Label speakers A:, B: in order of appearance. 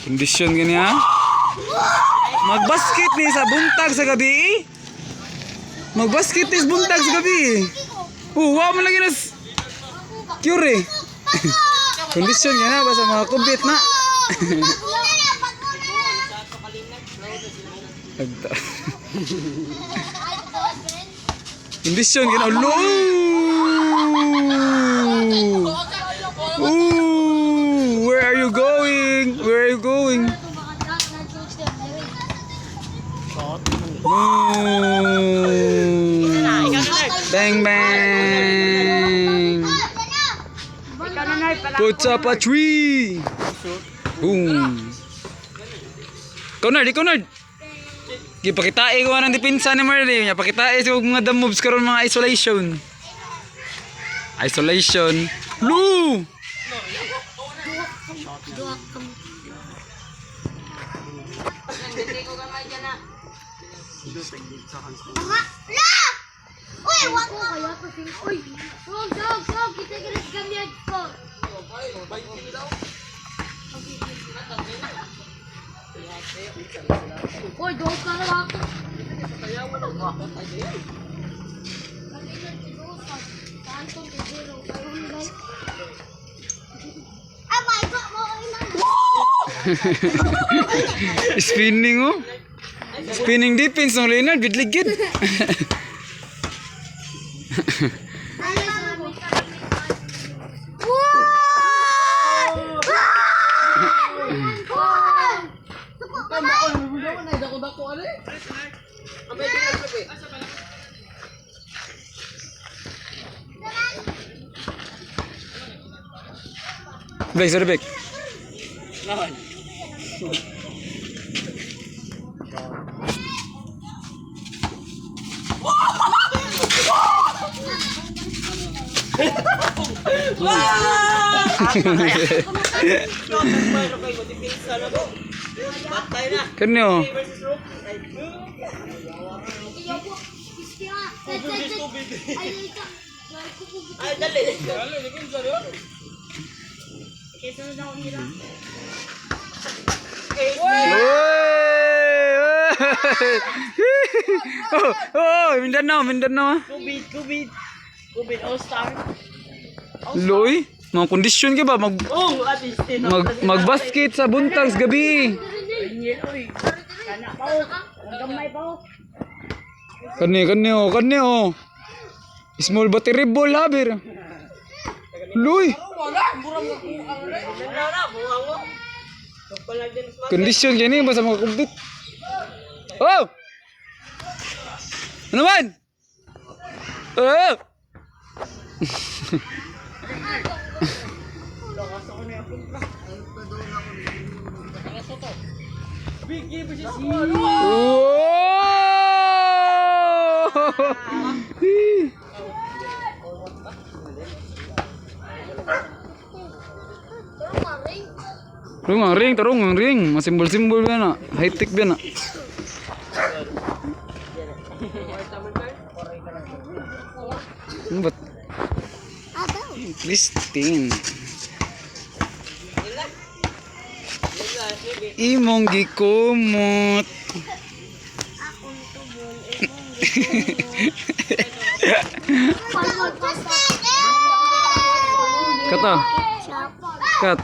A: Kondisyon gani ha. Magbasket ni sa buntag sa gabi. Magbasket ni sa buntag sa gabi. Wa mo lagi nas cure. Kondisyon gani ha basta mga kubit na. Agta. Kondisyon gani ulo. Ooh, where are you going? Where are you going? Bang bang. Puts up a tree. Boom. Conard, Conard. Gipakitai ko nang dipinsa ni Marley. Pakitai sa mga dam moves karon mga isolation. Isolation. Lu.
B: Uy, wag mo kaya ko sing. Uy, dog, kita kira gamit ko. Uy, dog ka na ako.
A: Spinning oh. Spinning defense ng Leonard bidligid. Baik, sorry baik. Kenyo. Oh, Mindanao.
C: Kubit All-Star.
A: Loy, mga kondisyon ka ba magbasket sa buntag sa gabi. Kanyo. Small battery ball haber. Loy. Kondisyon gani ba sa mga kubit? Oh! Ano man? Oh! Tarungang ring, masimbol-simbol ba na, high-tech ba na. Ano ba? Listing. Imong gikumot. Kata. Kat.